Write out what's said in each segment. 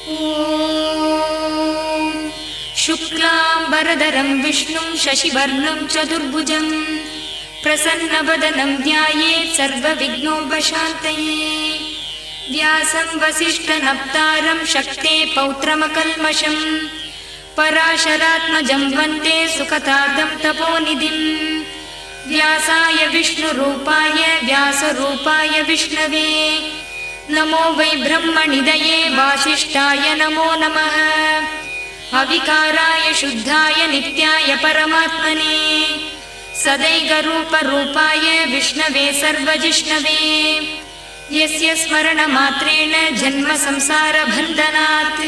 ॐ शुक्लाम्बरधरं विष्णुं शशिवर्णं चतुर्भुजं प्रसन्नवदनं ध्यायेत् सर्वविघ्नोपशान्तये। व्यासं वसिष्ठनप्तारं शक्ते पौत्रमकल्मषम् पराशरात्मजं वन्दे सुखतादं तपोनिधिम्। व्यासाय विष्णुरूपाय व्यासरूपाय विष्णवे नमो वै ब्रह्मनिधये वासिष्ठाय नमो नमः। अविकाराय शुद्धाय नित्याय परमात्मने सदैकरूपरूपाय विष्णवे सर्वजिष्णवे यस्य स्मरणमात्रेण जन्म संसारबन्धनात्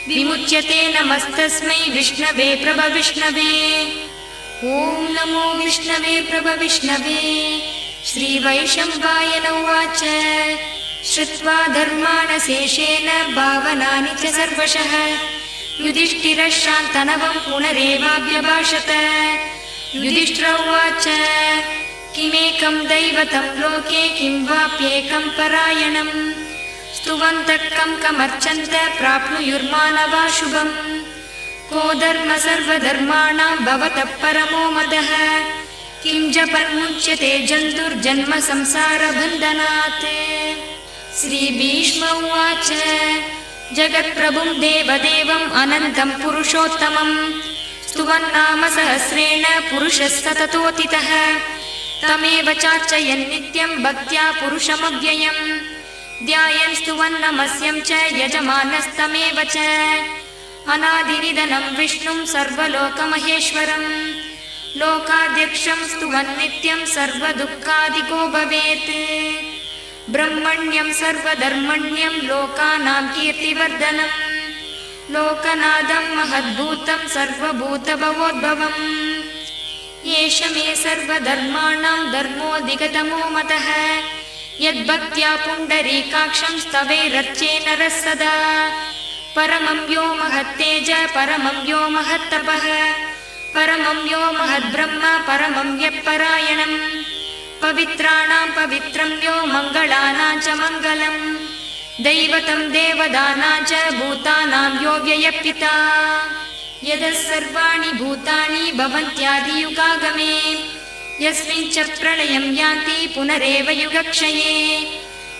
विमुच्यते नमस्तस्मै विष्णवे प्रभविष्णवे। ॐ नमो विष्णवे प्रभविष्णवे। श्रीवैशम्पायन उवाच श्रुत्वा धर्माणशेषेण भावनानि च सर्वशः युधिष्ठिरः शान्तनवं पुनरेवाभ्यभाषत। युधिष्ठिर उवाच किमेकं दैवतं लोके किं वाप्येकं परायणम् स्तुवन्तः कं कमर्चन्त प्राप्नुयुर्मानवा शुभम्। को धर्म सर्वधर्माणां भवतः परमो मदः किं जपन्मुच्यते जन्तुर्जन्म संसारबन्धनात्। श्रीभीष्म उवाच जगत्प्रभुं देवदेवम् अनन्तं पुरुषोत्तमं स्तुवन्नाम सहस्रेण पुरुषः सततोऽतितः तमेव चार्चयन् नित्यं भक्त्या पुरुषमव्ययम् ध्यायन् स्तुवन् नमस्यं च यजमानस्तमेव च। अनादिनिधनं विष्णुं सर्वलोकमहेश्वरम् लोकाध्यक्षं स्तुवन् नित्यं सर्वदुःखादिको भवेत्। ब्रह्मण्यं सर्वधर्मण्यं लोकानां कीर्तिवर्धनम् लोकनाथं महद्भूतं सर्वभूतभवोद्भवम्। एष मे सर्वधर्माणां धर्मोऽधिगतमो मतः यद्भक्त्या पुण्डरीकाक्षं स्तवेरर्चे नरः सदा। परमं यो महत्तेज परमं यो महत्तपः परमं यो महद्ब्रह्म परमं यः परायणम् पवित्राणां पवित्रं यो मङ्गलानां च मङ्गलम् दैवतं देवदानां च भूतानां यो व्ययः पिता। यतः सर्वाणि भूतानि भवन्त्यादियुगागमे यस्मिन् च प्रलयं यान्ति पुनरेव युगक्षये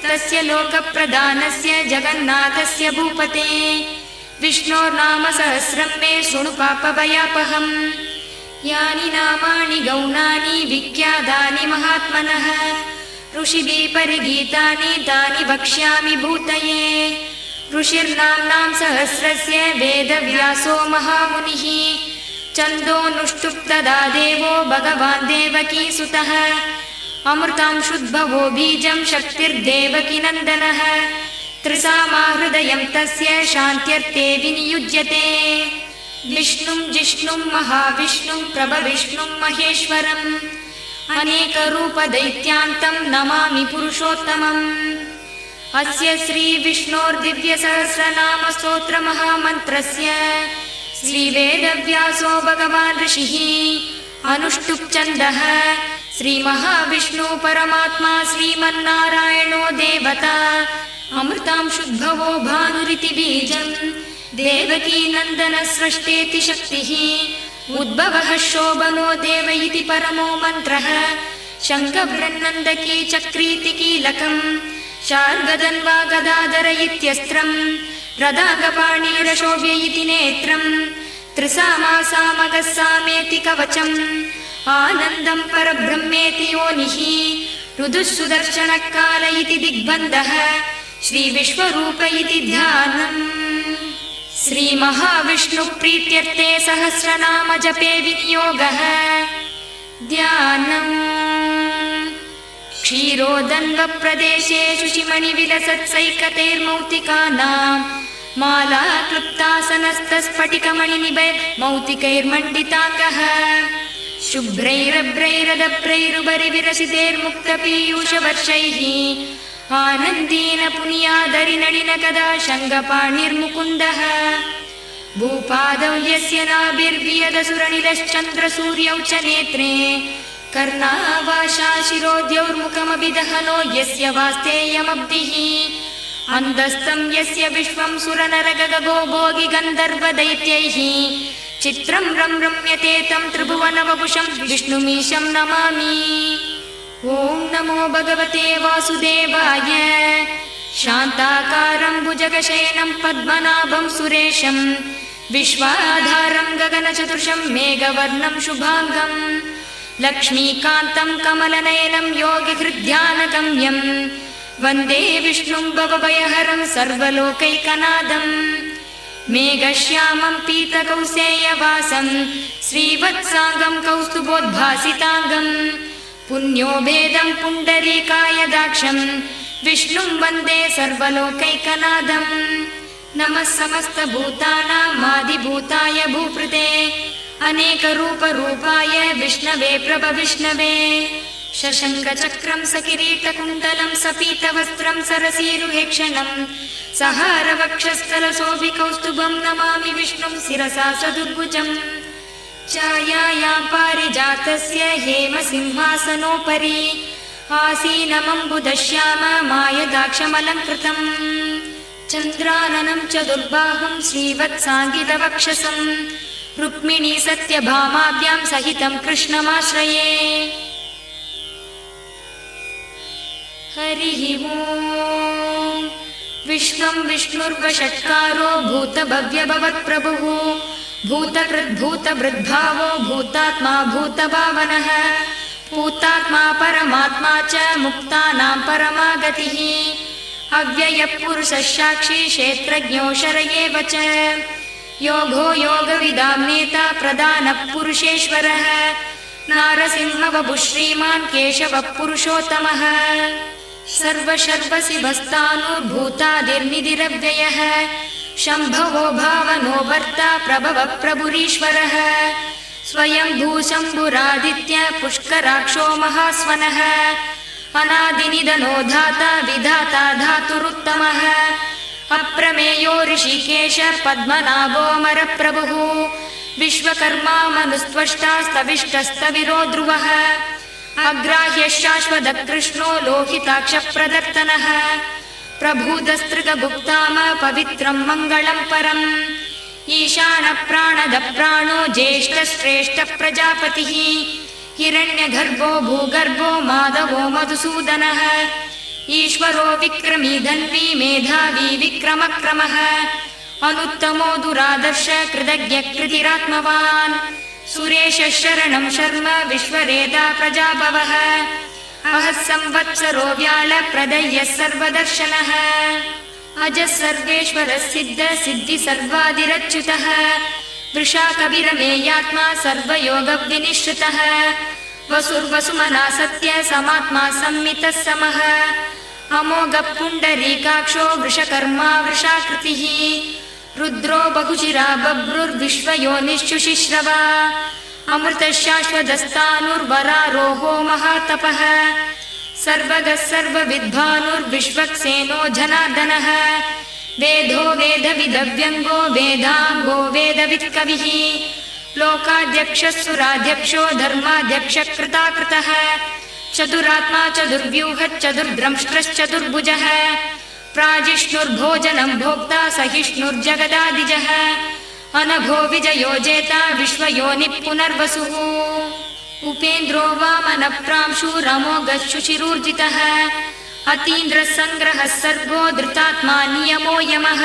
तस्य लोकप्रधानस्य जगन्नाथस्य भूपते विष्णोर्नाम सहस्रं मे शृणु पापभयापहम्। यानि नामानि गौणानि विख्यातानि महात्मनः ऋषिभिः परिगीतानि तानि वक्ष्यामि भूतये। ऋषिर्नाम्नां सहस्रस्य वेदव्यासो महामुनिः छन्दोऽनुष्टुप्तदा देवो भगवान् देवकीसुतः अमृतांशुद्भवो बीजं शक्तिर्देवकीनन्दनः त्रिसामा हृदयं तस्य शान्त्यर्थे विनियुज्यते। विष्णुं जिष्णुं महाविष्णुं प्रभविष्णुं महेश्वरम् अनेकरूपदैत्यान्तं नमामि पुरुषोत्तमम्। अस्य श्रीविष्णोर्दिव्यसहस्रनामस्तोत्रमहामन्त्रस्य श्रीवेदव्यासो भगवान् ऋषिः अनुष्टुप्छन्दः श्रीमहाविष्णु परमात्मा श्रीमन्नारायणो देवता अमृतांशुद्भवो भानुरिति बीजम् देवकी नन्दन सृष्टेति शक्तिः उद्भवः शोभनो देव इति परमो मन्त्रः शङ्खबृन्नन्दकी चक्रीति कीलकम् शार्गदन्वा गदाधर इत्यस्त्रम् रदागपाणिरशोभ्य इति नेत्रम् त्रिसामा सामगः सामेति कवचम् आनन्दं परब्रह्मेति योनिः ऋदुः सुदर्शनकाल इति दिग्बन्धः श्रीविश्वरूप इति ध्यानम्। श्रीमहाविष्णुप्रीत्यर्थे सहस्रनाम जपे विनियोगः ध्यानम्। क्षीरोदन्वप्रदेशे शुचिमणिविलसत्सैकतैर्मौक्तिकानां माला क्लुप्तासनस्तस्फटिकमणिनिभैर्मौक्तिकैर्मण्डिताङ्गः शुभ्रैरभ्रैरदभ्रैरुपरिविरसितैर्मुक्तपीयूषवर्षैः आनन्दीन पुनियादरिनडिन कदा शङ्गपाणिर्मुकुन्दः भूपादौ यस्य नाभिर्वियदसुरनिलश्चन्द्रसूर्यौ च नेत्रे कर्णावाशा शिरोद्यौर्मुखमभिदहनो यस्य वास्तेयमब्धिः अन्धस्तं यस्य विश्वं सुरनरगगो भोगि गन्धर्वदैत्यैः चित्रं रम्यते तं त्रिभुवनवपुषं विष्णुमीशं नमामि। ॐ नमो भगवते वासुदेवाय। शान्ताकारं भुजगशयनं पद्मनाभं सुरेशं विश्वाधारं गगनचतुर्षं मेघवर्णं शुभाङ्गं लक्ष्मीकान्तं कमलनयनं योगिहृद्ध्यानगम्यं वन्दे विष्णुं भवभयहरं सर्वलोकैकनाथं मेघश्यामं पीतकौसेयवासं श्रीवत्साङ्गं कौस्तुभोद्भासिताङ्गं पुण्यो भेदं पुण्डरीकाय दाक्षं विष्णुं वन्दे सर्वलोकैकनाथं। नमः समस्तभूतानामादिभूताय भूपृते अनेकरूपरूपाय विष्णवे प्रभविष्णवे शशङ्खचक्रं सकिरीटकुण्डलं सपीतवस्त्रं सरसीरुहेक्षणं सहारवक्षस्थलशोभिकौस्तुभं नमामि विष्णुं शिरसा सदुर्भुजम्। छायायां पारिजातस्य हेमसिंहासनोपरि आसीनमम्बुदश्याममायदाक्षमलङ्कृतम् चन्द्राननं चतुर्बाहुं श्रीवत्साङ्गितवक्षसं रुक्मिणी सत्यभामाभ्यां सहितं कृष्णमाश्रये। हरिः ॐ। विश्वं विष्णुर्वषट्कारो भूतभव्यभवत्प्रभुः भूतकृद्भूतभृद्भावो भूतात्मा भूतभावनः भूतात्मा परमात्मा च मुक्तानां परमागतिः अव्ययः पुरुषः साक्षी क्षेत्रज्ञो शरयेव च योगो योगविदां नेता प्रधानः पुरुषेश्वरः नारसिंहवपुः श्रीमान् केशवः पुरुषोत्तमः सर्वशर्वशिवस्तानुर्भूतादिर्निधिरव्ययः शम्भवो भावनो भर्ता प्रभवः प्रभुरीश्वरः स्वयं भूशम्भुरादित्य पुष्कराक्षो महास्वनः अनादिनिधनो धाता विधाता धातुरुत्तमः अप्रमेयो ऋषिकेश पद्मनाभोऽमरप्रभुः विश्वकर्मा मनुस्त्वष्टास्तविष्टस्तविरो ध्रुवः अग्राह्य शाश्वतः कृष्णो लोहिताक्षप्रदर्तनः प्रभूतस्तृगभुक्ताम पवित्रं मङ्गलं परम् ईशानप्राणदः प्राणो ज्येष्ठश्रेष्ठः प्रजापतिः हिरण्यगर्भो भूगर्भो माधवो मधुसूदनः ईश्वरो विक्रमी धन्वी मेधावी विक्रमक्रमः अनुत्तमो दुरादर्श कृतज्ञ कृतिरात्मवान् सुरेशः शरणं शर्म विश्वरेता प्रजाभवः अहः संवत्सरो व्याळ प्रदय्यः सर्वदर्शनः अजः सर्वेश्वरः सिद्ध सिद्धि सर्वादिरच्युतः वृषा कविरमेयात्मा सर्वयोगविनिश्रितः वसुर्वसुमना सत्य समात्मा संमितः समः अमोघः पुण्डरीकाक्षो वृषकर्मा वृषाकृतिः रुद्रो बहुशिरा बभ्रुर्विश्वयोनिश्चुशिश्रवा अमृतः शाश्वतस्तानुर्वरारोहो महातपः सर्वगः सर्वविद्भानुर्विश्वक्सेनो जनार्दनः वेदो वेदविदव्यङ्गो वेदाङ्गो वेदवित्कविः लोकाध्यक्षः सुराध्यक्षो धर्माध्यक्षः कृताकृतः चतुरात्मा चतुर्व्यूहः चतुर्द्रंष्ट्रश्चतुर्भुजः प्राजिष्णुर्भोजनं भोक्ता सहिष्णुर्जगदादिजः अनघो विजयो जेता विश्वयोनिः पुनर्वसुः उपेन्द्रो वामनप्रांशुरमोघः शुचिरूर्जितः अतीन्द्रः सङ्ग्रहः सर्गो धृतात्मा नियमो यमः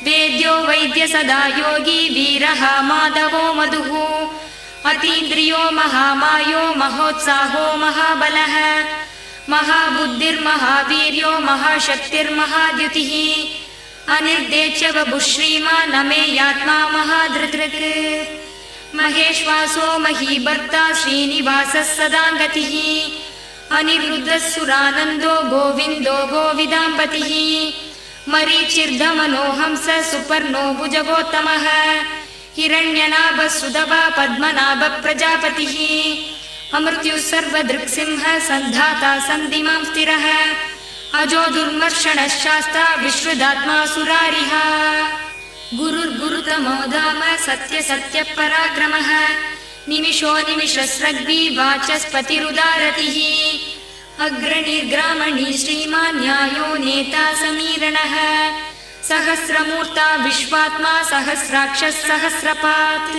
वेद्यो वैद्य सदा योगी वीरः माधवो मधुः अतीन्द्रियो महामायो महोत्साहो महाबलः महाबुद्धिर्महावीर्यो महाशक्तिर्महाद्युतिः अनिर्देच्य वपुः श्रीमान् अमेयात्मा महाधृतृक् महेश्वासो महीभर्ता श्रीनिवासः सदाङ्गतिः अनिरुद्धः सुरानन्दो गोविन्दो गोविदाम्पतिः मरीचिर्धमनो हंसः सुपर्णो भुजगोत्तमः हिरण्यनाभः सुदभा पद्मनाभः प्रजापतिः अमृत्युः सर्वदृक्सिंहः सन्धाता सन्धिमां स्थिरः अजो दुर्मर्षणः शास्ता विश्रुदात्मा सुरारिः गुरुर्गुरुतमो धाम सत्य सत्य पराक्रमः निमिषो निमिषस्रग्वी वाचस्पतिरुदारतिः अग्रणीर्ग्रामणी श्रीमान् न्यायो नेता समीरणः सहस्रमूर्ता विश्वात्मा सहस्राक्षः सहस्रपात्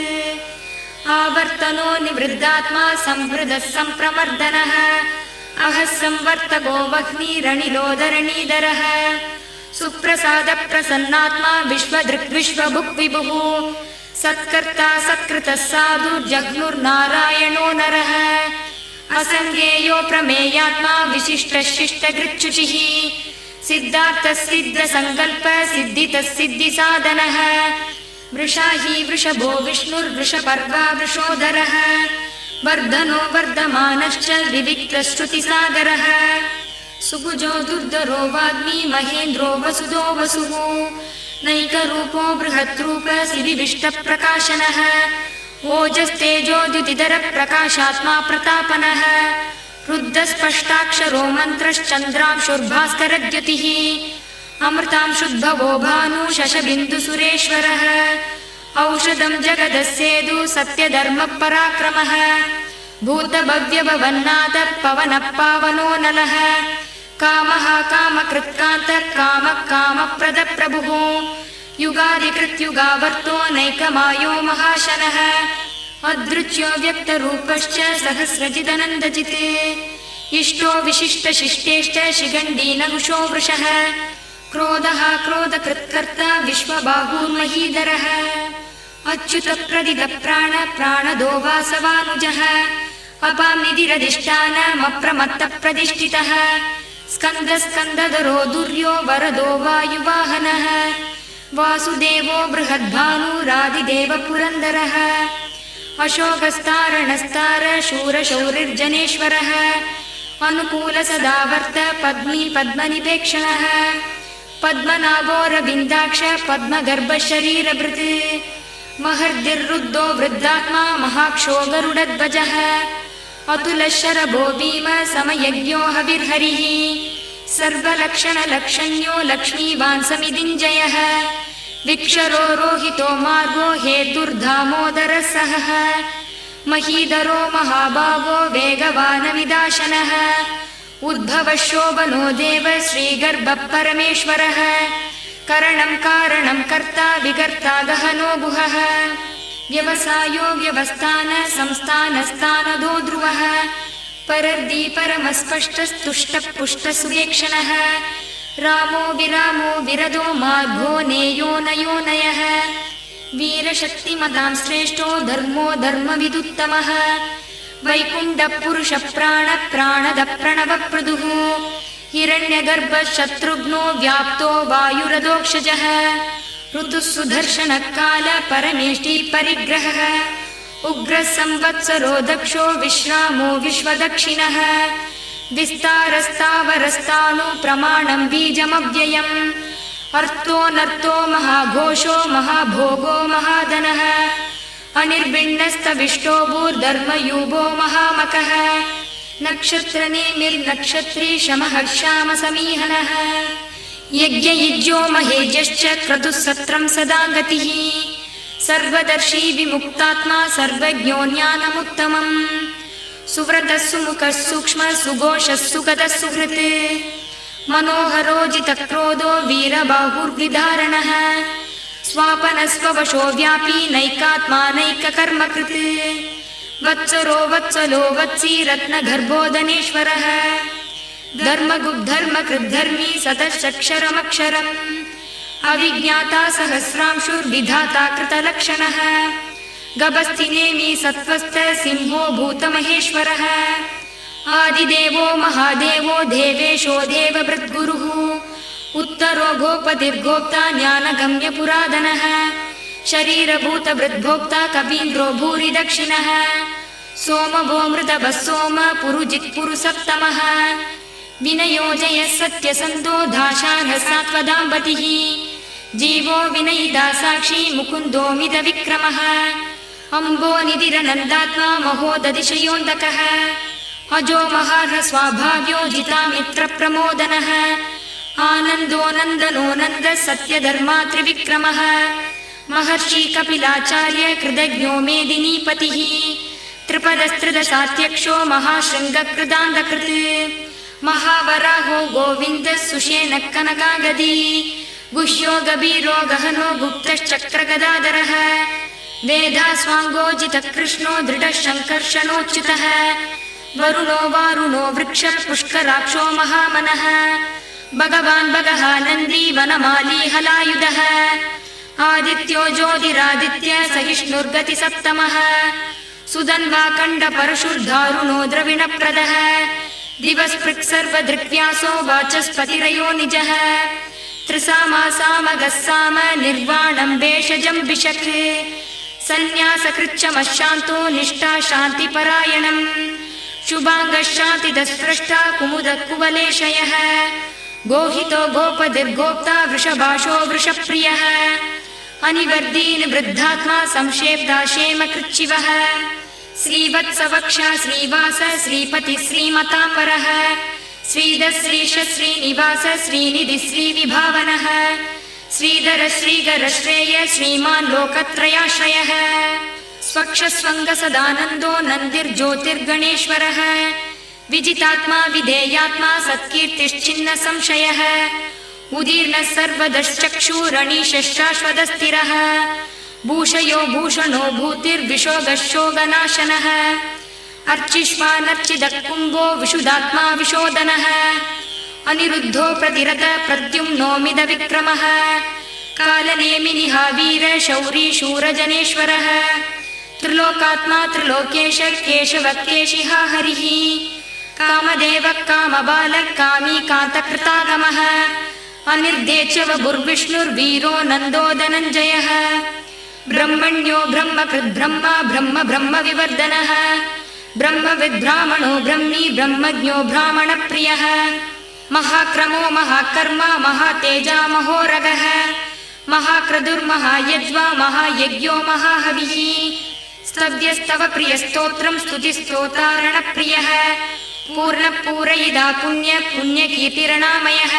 आवर्तनो निवृद्धात्मा संवृदः सम्प्रवर्धनः अहः संवर्तको वह्निरनिलोदरणीधरः सुप्रसाद प्रसन्नात्मा विश्वदृक् विश्वभुक् विभुः सत्कर्ता सत्कृतः साधु जग्मुर्नारायणो नरः असङ्गेयो प्रमेयात्मा विशिष्टः शिष्टकृच्छुचिः सिद्धार्थः सिद्धसङ्कल्पः सिद्धितः सिद्धिसाधनः वृषा हि वृषभो विष्णुर्वृषपर्वा वृषोदरः वर्धनो वर्धमानश्च विविक्तश्रुतिसागरः सुभुजो दुर्धरो वाग्मी महेन्द्रो वसुदो वसुः नैकरूपो बृहद्रूप सिरिविष्टप्रकाशनः ओजस्तेजोद्युतिधर प्रकाशात्मा प्रतापनः रुद्धस्पष्टाक्षरो मन्त्रश्चन्द्रांशुर्भास्करद्युतिः अमृतांशुद्भवो भानु शशबिन्दुसुरेश्वरः औषधं जगदस्येदु सत्यधर्मपराक्रमः भूतभव्यभवन्नाथः पवनः पावनो नलः कामः कामकृत्कान्तः कामः कामप्रदः प्रभुः युगादिकृत्युगावर्तो नैकमायो महाशनः अदृच्यो व्यक्तरूपश्च सहस्रजिदनन्दजित् इष्टो विशिष्टशिष्टेश्च शिगण्डीनहुषो वृषः क्रोधः क्रोधकृत्कर्ता विश्वबाहुर्महीधरः अच्युतप्रदितप्राण प्राणदो वासवानुजः अपाम्निधिरधिष्ठानमप्रमत्तप्रतिष्ठितः स्कन्दस्कन्दधरो दुर्यो वरदो वायुवाहनः वासुदेवो बृहद्भानुरादिदेव पुरन्दरः अशोकस्तारणस्तार शूरशौरिर्जनेश्वरः अनुकूलसदावर्त पद्मी पद्मनिपेक्षणः पद्मनाभोरविन्दाक्ष पद्मगर्भशरीरभृत् महर्दिर्रुद्धो वृद्धात्मा महाक्षो गरुडध्वजः अतुलशरभो भीम समयज्ञो हविर्हरिः सर्वलक्षणलक्षण्यो लक्ष्मीवान् समिदिञ्जयः विक्षरो रोहितो मार्गो हेतुर्धामोदरः सहः महीधरो महाभागो वेगवानविदाशनः उद्भवः शोभनो देव श्रीगर्भः परमेश्वरः करणं कारणं कर्ता विकर्ता गहनो गुहः व्यवसायो व्यवस्थान संस्थानस्थानदो ध्रुवः परर्दी परमस्पष्टस्तुष्टः पुष्टसुवेक्षणः रामो विरामो विरदो मार्गो नेयो नयो नयः वीरशक्तिमतां श्रेष्ठो धर्मो धर्मविदुत्तमः वैकुण्ठपुरुषप्राण प्राणदप्रणवप्रदुः हिरण्यगर्भशत्रुघ्नो व्याप्तो वायुरदोक्षजः ऋतुः सुदर्शनकाल परमेष्टि परिग्रहः उग्रः संवत्सरो दक्षो विश्रामो विश्वदक्षिणः विस्तारस्तावरस्तानु प्रमाणं बीजमव्ययम् अर्थोऽनर्थो महाघोषो महाभोगो महाधनः अनिर्भिन्नस्तविष्टो भूर्धर्मयूपो महामकः नक्षत्रनेमिर्नक्षत्री शमः श्यामसमीहनः यज्ञयुज्यो महेजश्च क्रतुः सत्रं सदा गतिः सर्वदर्शी विमुक्तात्मा सर्वज्ञो ज्ञानमुत्तमम् सुव्रतः सुमुखः सूक्ष्मः सुघोषः सुगतः सुहृत् मनोहरो जितक्रोधो वीरबाहुर्विधारणः स्वापनस्ववशो व्यापी नैकात्मा नैककर्मकृत् वत्सरो वत्सलो वत्सी रत्नगर्भोदनेश्वरः धर्मगुग्धर्मकृद्धर्मी सतश्चक्षरमक्षरम् अविज्ञाता सहस्रांशुर्विधाता कृतलक्षणः गभस्तिनेमि सत्त्वस्थ सिंहो भूतमहेश्वरः आदिदेवो महादेवो देवेशो देवभृद्गुरुः उत्तरो गोपतिर्गोप्ता ज्ञानगम्यपुरादनः शरीरभूतभृद्भोक्ता कवीन्द्रो भूरि दक्षिणः सोमभो मृतभः सोम पुरुजित्पुरुसप्तमः विनयोजयः सत्यसन्तो दाशार्हः सात्वदाम्पतिः जीवो विनयिता साक्षी मुकुन्दो मितविक्रमः अम्बोनिधिरनन्दात्मा महोदधिशयोऽन्तकः अजो महार्ह स्वाभाव्यो जितामित्रप्रमोदनः आनन्दो नन्दनो नन्दः सत्यधर्मा त्रिविक्रमः महर्षि कपिलाचार्य कृतज्ञो मेदिनीपतिः त्रिपदस्त्रिदशात्यक्षो महाशृङ्गकृदान्तकृत् महावराहो गोविन्दः सुषेणः कनकागदी गुह्यो गभीरो गहनो गुप्तश्चक्रगदाधरः वेदास्वाङ्गोजितः कृष्णो दृढः शङ्कर्षणोच्युतः वरुणो वारुणो वृक्षः पुष्कराक्षो महामनः भगवान् भगः नन्दी वनमाली हलायुधः आदित्यो ज्योतिरादित्य सहिष्णुर्गतिसप्तमः सुधन्वा कण्डपरशुर्धारुणो द्रविणप्रदः दिवस्पृक् सर्वदृक्व्यासो वाचस्पतिरयो निजः त्रिसामासामगः साम निर्वाणं भेषजं बिषक् सन्न्यासकृच्छमशान्तो निष्ठा शान्तिपरायणम् शुभाङ्गः शान्तिदस्पृष्टा कुमुदः कुवलेशयः गोहितो गोपतिर्गोप्ता वृषभाषो वृषप्रियः अनिवर्दीन् वृद्धात्मा संक्षेप्ता क्षेमकृच्छिवः श्रीवत्सवक्षा श्रीवास श्रीपति श्रीमताम्बरः श्रीधः श्रीश श्रीनिवास श्रीनिधि श्रीविभावनः श्रीधर श्रीगर श्रेय श्रीमान् लोकत्रयाश्रयः स्वक्षस्वङ्गसदानन्दो नन्दिर्ज्योतिर्गणेश्वरः विजितात्मा विधेयात्मा सत्कीर्तिश्चिन्न संशयः उदीर्णः सर्वदश्चक्षुरणीशश्शाश्वतस्थिरः भूषयो भूषणो भूतिर्विशोगशोगनाशनः अर्चिष्मानर्चिदः कुम्भो विशुदात्मा विशोदनः अनिरुद्धो प्रतिरथ प्रद्युम्नोमिद विक्रमः कालनेमिनिः वीर शौरी शूरजनेश्वरः त्रिलोकात्मा त्रिलोकेश केशव केशिहा हरिः कामदेवः कामबालः कामी कान्तकृतागमः अनिर्देचव भुर्विष्णुर्वीरो नन्दो धनञ्जयः ब्रह्मण्यो ब्रह्मकृद्ब्रह्मा ब्रह्म ब्रह्म विवर्धनः ब्रह्मविद्ब्राह्मणो ब्रह्मी ब्रह्मज्ञो ब्राह्मणप्रियः महाक्रमो महाकर्मा महातेजा महोरगः महाक्रदुर्महायज्वा महायज्ञो महाहविः स्तव्यस्तव प्रियस्तोत्रं स्तुतिस्तोतारणप्रियः पूर्णपूरयिदा पुण्य पुण्यकीर्तिरणामयः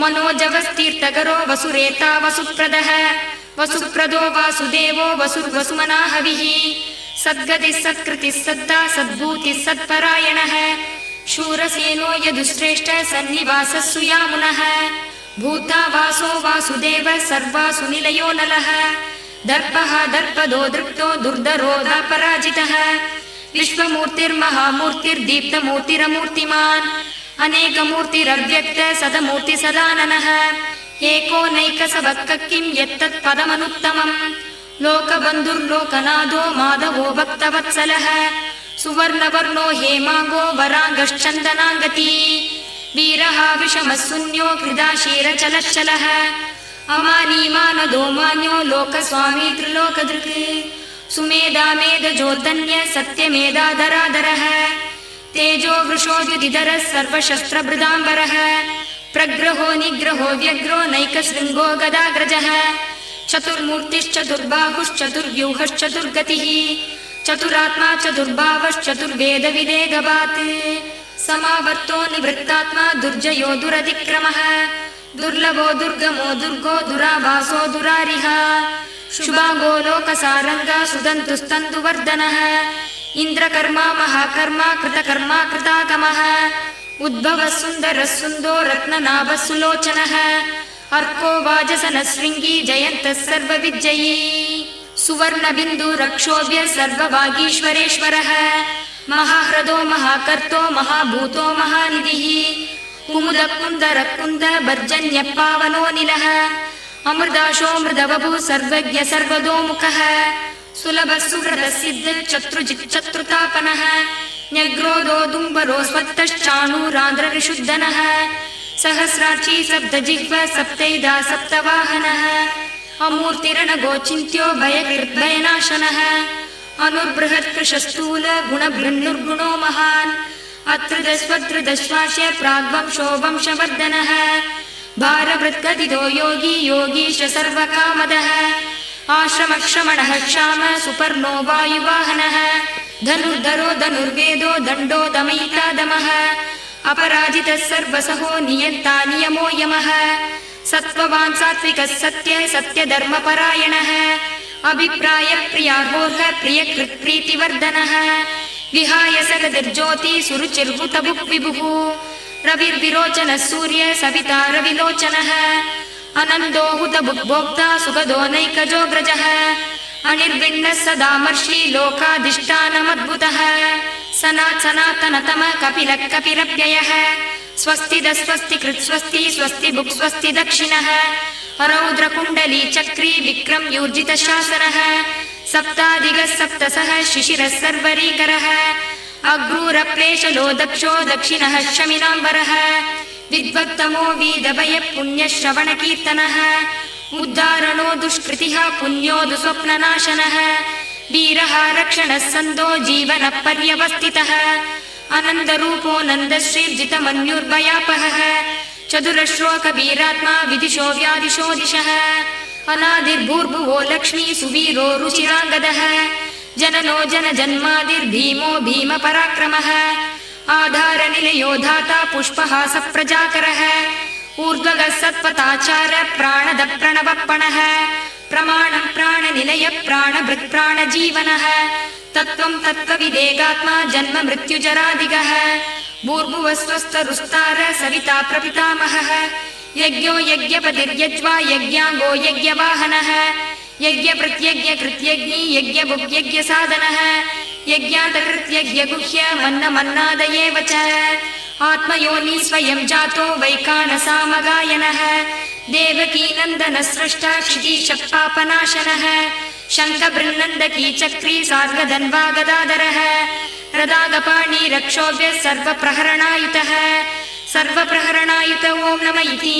मनोजवस्तीर्थकरो वसुरेता वसुप्रदः वसुप्रदो वासुदेवो वसुर्वसुमना हविः सद्गतिः सत्कृतिः सद्दा सद्भूतिः सत्परायणः शूरसेनो यदुश्रेष्ठ सन्निवासः सुयामुनः भूता वासो वासुदेवः सर्वासु निलयो नलः दर्पः दर्पदो दृप्तो दुर्धरोधापराजितः विश्वमूर्तिर्महामूर्तिर्दीप्तमूर्तिरमूर्तिमान् अनेकमूर्तिरव्यक्त सदमूर्ति सदाननः एकोनैकसवक्क किं यत्तत्पदमनुत्तमम् लोकबन्धुर्लोकनाथो माधवो भक्तवत्सलः सुवर्णवर्णो हेमाङ्गो वराङ्गश्चन्दनाङ्गती वीरः विषमः शून्यो कृदाशीरचलश्चलः अमानीमानदो मान्यो लोकस्वामी त्रिलोकदृक् सुमेधा मेधजोधन्य सत्यमेधाधराधरः तेजो वृषोद्युतिधरः सर्वशस्त्रभृदाम्बरः प्रग्रहो निग्रहो व्यग्रो नैकशृङ्गो गदाग्रजः चतुर्मूर्तिश्चतुर्बाहुश्चतुर्व्यूहश्चतुर्गतिः चतुरात्मा चतुर्भावश्चतुर्वेदविदेगवात् समावर्तो निवृत्तात्मा दुर्जयो दुरतिक्रमः दुर्लभो दुर्गमो दुर्गो दुराभासो दुरारिः शुभाङ्गो लोकसारङ्गा सुदन्तुस्तन्तुवर्धनः इन्द्रकर्मा महाकर्मा कृतकर्मा कृतागमः उद्भवः सुन्दरः सुन्दो रत्ननाभः सुलोचनः अर्को वाजसनः शृङ्गी जयन्तः सर्वविजयी सुवर्णबिन्दु रक्षोभ्य सर्ववागीश्वरेश्वरः महाह्रदो महाकर्तो महाभूतो महानिधिः कुमुदकुन्दरकुन्द भर्जन्यः पावनो निलः अमृदाशो मृदवभु सर्वज्ञ सर्वदोमुखः सुलभः सुहृदः सिद्धः चतुर्जिच्चतुर्तापनः न्यग्रोधो दुम्बरो स्वत्तश्चाणूरान्ध्रविशुद्धनः सहस्राक्षी सप्तजिह्व सप्तैधा सप्तवाहनः अमूर्तिरणगोचिन्त्यो भयकृद्भयनाशनः अनुर्बृहत्कृशस्थूल गुणबृन्नुर्गुणो महान् अत्रिदस्वत्रिदश्वास्य प्राग्वंशो वंशवर्धनः भारवृत्कथितो योगी योगीश सर्वकामदः आश्रमक्षमणः क्षाम सुपर्णो वायुवाहनः धनुर्धरो धनुर्वेदो दण्डो दमयिता दमः अपराजितः सर्वसहो नियन्ता नियमो यमः सत्त्ववान् सात्विकः सत्य सत्यधर्मपरायणः अभिप्राय प्रियार्होः प्रियकृत्प्रीतिवर्धनः विहाय सगतिर्ज्योति सुरुचिर्हुतभुक् विभुः रविर्विरोचनः सूर्य सविता रविलोचनः अनन्दो हुतभुग्भोक्ता सुखदो नैकजोऽग्रजः अनिर्विण्णः सदामर्षि लोकाधिष्ठानमद्भुतः सनातनतमः कपिलः कपिरव्ययः स्वस्तिदः स्वस्तिकृत् स्वस्ति स्वस्तिभुक् स्वस्ति दक्षिणः रौद्रकुण्डली चक्री विक्रम्यूर्जितशासनः सप्तादिगः सप्तसः शिशिरः सर्वरीकरः अग्रूरप्रेशलो दक्षो दक्षिणः शमिनाम्बरः विद्वत्तमो वीदभयः पुण्यश्रवणकीर्तनः उद्धारणो दुष्कृतिः पुण्यो दुःस्वप्ननाशनः वीरः रक्षणः सन्दो जीवनः पर्यवस्थितः अनन्दरूपो नन्दश्रीर्जितमन्युर्भयापहः चतुरश्लोकवीरात्मा विदिशो व्यादिशो दिशः अनादिर्भूर्भुवो लक्ष्मी सुवीरो रुचिराङ्गदः जननो जनजन्मादिर्भीमो भीमपराक्रमः आधारनिलयो धाता पुष्पहासः प्रजाकरः ऊर्ध्वगः सत्पथाचार प्राणद प्रणवप्पणः प्रमाणं प्राणनिलयः प्राणभृत् प्राणजीवनः तत्त्वं तत्त्वविदेगात्मा जन्म मृत्युजरादिगः भूर्भुवस्वस्तरुस्तार सविता प्रपितामहः यज्ञो यज्ञपतिर्यज्वा यज्ञाङ्गो यज्ञवाहनः यज्ञप्रत्यज्ञकृत्यज्ञी यज्ञभुग्यज्ञसाधनः यज्ञातकृत्यज्ञगुह्य मन्नमन्नादयेव च आत्मयोनि स्वयं जातो वैकानसामगायनः देवकीनन्दनः स्रष्टा क्षितीशपापनाशनः शङ्खबृन्नन्दकी चक्री सार्गधन्वा गदाधरः रदागपाणि रक्षोभ्यः सर्वप्रहरणायुतः सर्वप्रहरणायुत ॐ नम इति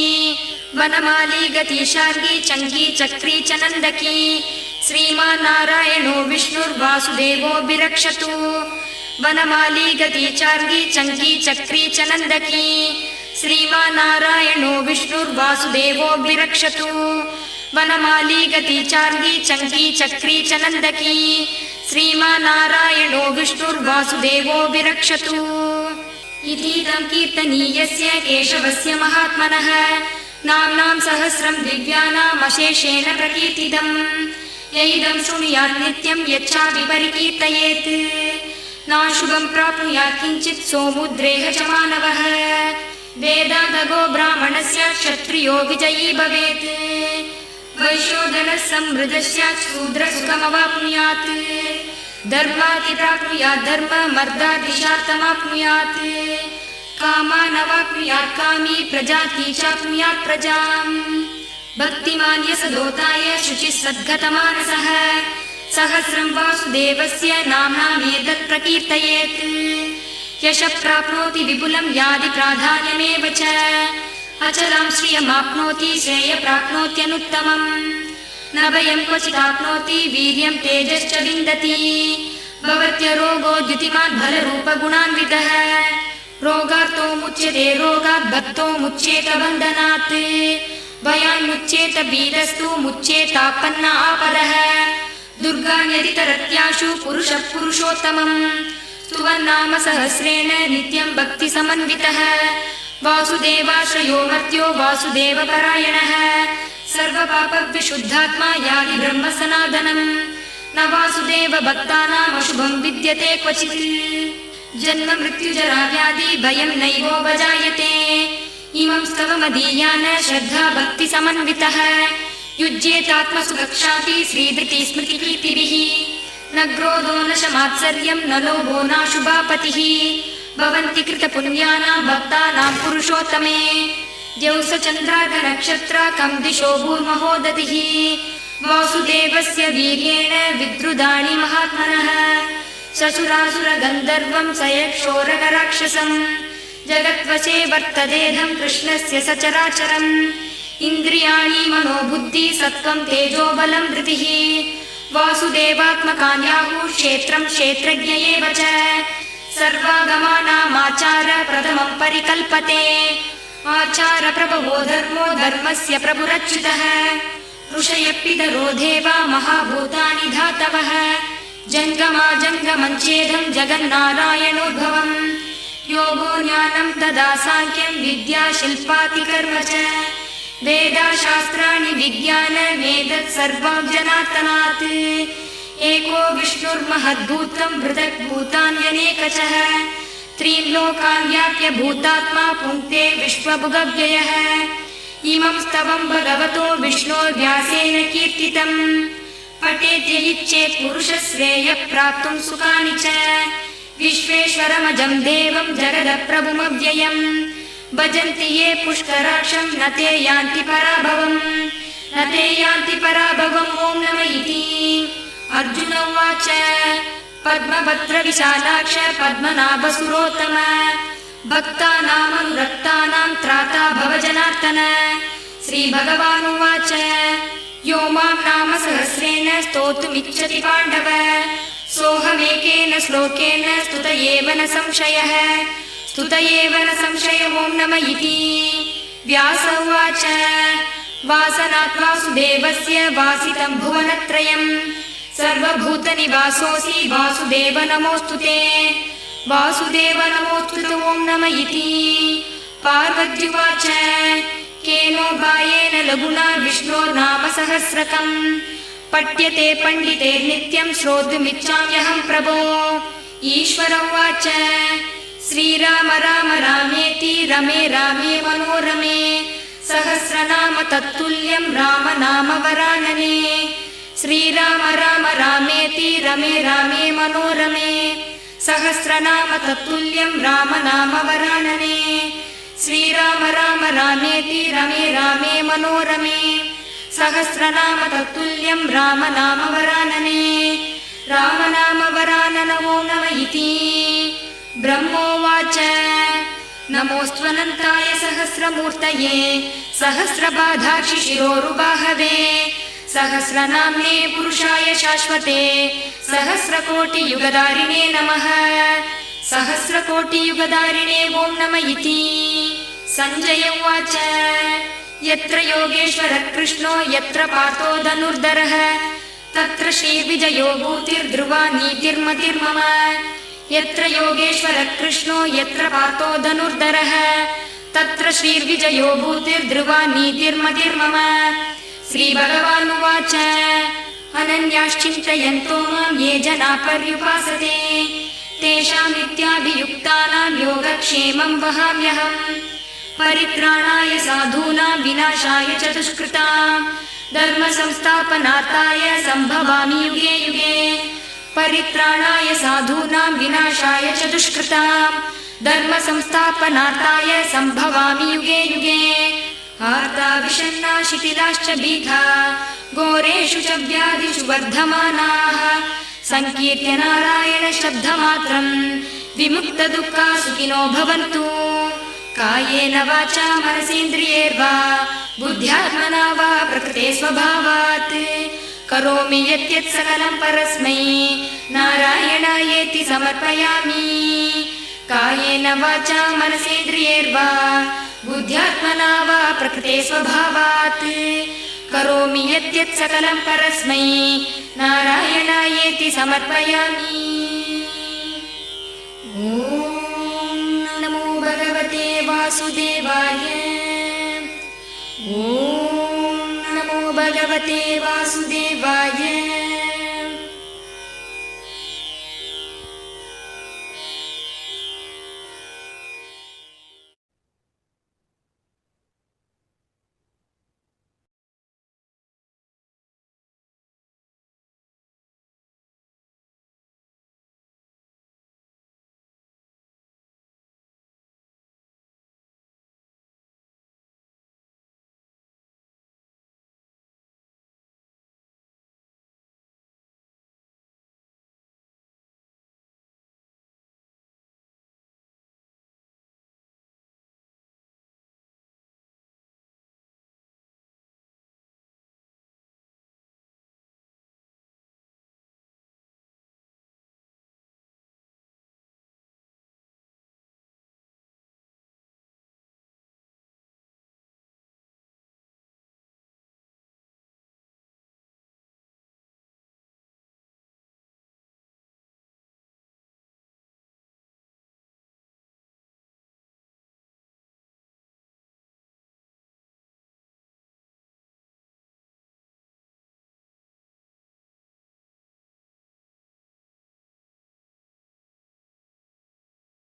वनमाली गति शार्गी चङ्गी चक्री च नन्दकी श्रीमान्नारायणो विष्णुर्वासुदेवोऽभिरक्षतु वनमाली गति चार्गी चङ्गी चक्री च नन्दकी श्रीमान्नारायणो विष्णुर्वासुदेवोऽभिरक्षतु वनमाली गति चार्गी चङ्गी चक्री च नन्दकी श्रीमान्नारायणो विष्णुर्वासुदेवोऽभिरक्षतु इतीदं कीर्तनीयस्य केशवस्य महात्मनः नाम्नां सहस्रं दिव्यानामशेषेण प्रकीर्तितम् यैदं शृणुयात् नित्यं यच्चापि परिकीर्तयेत् नाशुभं प्राप्नुयात् किञ्चित् सोमुद्रेह च मानवः वेदान्तगो ब्राह्मणस्य क्षत्रियो विजयी भवेत् वैश्योधनः समृद्धस्यात् शूद्रसुखमवाप्नुयात् धर्माति प्राप्नुयात् धर्ममर्दादिशार्थमाप्नुयात् कामानवाप्नुयात् कामी प्रजाति चाप्नुयात् प्रजाम् भक्तिमान् यशदोताय शुचिः सद्गतमानसः सहस्रं वासुदेवस्य नाम्नामेतत् प्रकीर्तयेत् यशः प्राप्नोति विपुलं यादि प्राधान्यमेव च अचलां श्रियमाप्नोति श्रेय प्राप्नोत्यनुत्तमम् न भयं क्वचिदाप्नोति वीर्यं तेजश्च विन्दति भवत्यरोगो द्युतिमान् बलरूपगुणान्वितः रोगार्तो मुच्यते रोगात् भक्तो मुच्येत बन्धनात् भयान्मुच्येत बीरस्तु मुच्येतापन्न आपदः दुर्गान्यदितरत्याशु पुरुषः पुरुषोत्तमम् स्तुवन्नाम सहस्रेण नित्यं भक्तिसमन्वितः वासुदेवाश्रयो मर्त्यो वासुदेवपरायणः सर्वपापविशुद्धात्मा यादि ब्रह्म सनातनम् न वासुदेव भक्तानामशुभं विद्यते क्वचित् जन्म मृत्युजरा व्याधि भयं नैवोपजायते इमं स्तवमदीयान श्रद्धा भक्तिसमन्वितः युज्येतात्मसुखक्षाति श्रीधृति स्मृतिकीर्तिभिः न क्रोधो न शमात्सर्यं न लोभो नाशुभापतिः भवन्ति कृतपुण्यानां भक्तानां पुरुषोत्तमे द्यौसचन्द्रार्कनक्षत्राकं दिशो भूर्महोदधिः वासुदेवस्य वीर्येण विद्रुदाणि महात्मनः ससुरासुरगन्धर्वं सयक्षोरगराक्षसम् जगद्वशे वर्तदेधं कृष्णस्य सचराचरम् इन्द्रियाणि मनोबुद्धि सत्त्वं तेजो बलं धृतिः वासुदेवात्मकान्याहुः क्षेत्रं क्षेत्रज्ञ एव च सर्वागमानामाचार प्रथमं परिकल्पते आचार प्रभवो धर्मो धर्मस्य प्रभुरच्युतः ऋषयपितरो देवा महाभूतानि धातवः जङ्गमा जङ्गमञ्चेदं जगन्नारायणोद्भवम् योगो ज्ञानं तदा साङ्ख्यं विद्या शिल्पाति कर्म च वेदाशास्त्राणि विज्ञानमेतत् सर्वं जनार्दनात् एको विष्णुर्महद्भूतं पृथक् भूतान्यनेकचः त्रीन् लोकान् व्याप्य भूतात्मा पुङ्क्ते विश्वभुगव्ययः इमं स्तवं भगवतो विष्णोर्व्यासेन कीर्तितम् पठेद्य इच्छेत् पुरुषश्रेयः प्राप्तुं सुखानि च विश्वेश्वरमजं देवं जगदप्रभुमव्ययम् भजन्ति ये पुष्कराक्षं न ते यान्ति पराभवम् न ते यान्ति पराभवम् ॐ नमः इति। अर्जुन उवाच पद्मभद्र विशालाक्ष पद्मनाभसुरोत्तम भक्तानामनुरक्तानां त्राता भव जनार्दन। श्रीभगवानुवाच यो मां नाम सहस्रेण स्तोतुमिच्छति पाण्डव सोऽहमेकेन श्लोकेन स्तुत एव न संशयः स्तुत एव न संशयो ॐ नमः इति। व्यास उवाच वासनात् वासुदेवस्य वासितं भुवनत्रयम् सर्वभूतनिवासोऽसि वासुदेव नमोऽस्तु ते वासुदेव नमोऽस्तु ते ॐ नमः इति। पार्वत्युवाच केनोपायेन लघुना विष्णोर्नाम सहस्रकम् पठ्यते पण्डितेर्नित्यं श्रोतुमिच्छाम्यहं प्रभो। ईश्वर उवाच श्रीराम राम रामेति रमे रामे मनोरमे सहस्रनाम तत्तुल्यं राम नाम वरानने। श्रीराम राम रामेति रमे रामे मनोरमे सहस्रनाम तत्तुल्यं राम नाम वरानने। श्रीराम राम रामेति रमे रामे मनोरमे सहस्रनाम तत्तुल्यं राम नाम वरानने। राम नाम वरानन ॐ नमः इति। ब्रह्मोवाच नमोऽस्त्वनन्ताय सहस्रमूर्तये सहस्रबाधाक्षि शिरोरुबाहवे सहस्रनाम्ने पुरुषाय शाश्वते सहस्रकोटियुगधारिणे नमः सहस्रकोटियुगधारिणे ॐ नमः इति। सञ्जय उवाच यत्र योगेश्वरः कृष्णो यत्र पार्थो धनुर्धरः तत्र श्रीविजयो भूतिर्ध्रुवा नीतिर्मतिर्मम। यत्र योगेश्वरः कृष्णो यत्र पार्थो धनुर्धरः तत्र श्रीर्विजयो भूतिर्ध्रुवा नीतिर्मतिर्मम। श्रीभगवानुवाच अनन्याश्चिन्तयन्तो मां ये जना पर्युपासते तेषां नित्याभियुक्तानां योगक्षेमं वहाम्यहम्। परित्राणाय साधूनां विनाशाय च दुष्कृतां धर्म संस्थापनार्थाय सम्भवामि युगे युगे। परित्राणाय साधूनां विनाशाय च दुष्कृतां धर्म संस्थापनार्थाय सम्भवामि युगे युगे। आर्ता विषण्णा शिथिलाश्च भीता घोरेषु च व्याधिषु वर्धमानाः संकीर्त्य नारायण शब्दमात्रं विमुक्तदुःखा सुखिनो भवन्तु। कायेन वाचा मनसेन्द्रियैर्वा बुद्ध्यात्मना वा प्रकृते स्वभावात् करोमि यत् सकलं परस्मै नारायणायेति समर्पयामि। कायेन वाचा मनसेन्द्रियैर्वा बुद्ध्यात्मना वा प्रकृते स्वभावात् करोमि यत् सकलं परस्मै नारायणायेति समर्पयामि। ॐ नमो भगवते वासुदेवाय। ॐ नमो भगवते वासुदेवाय।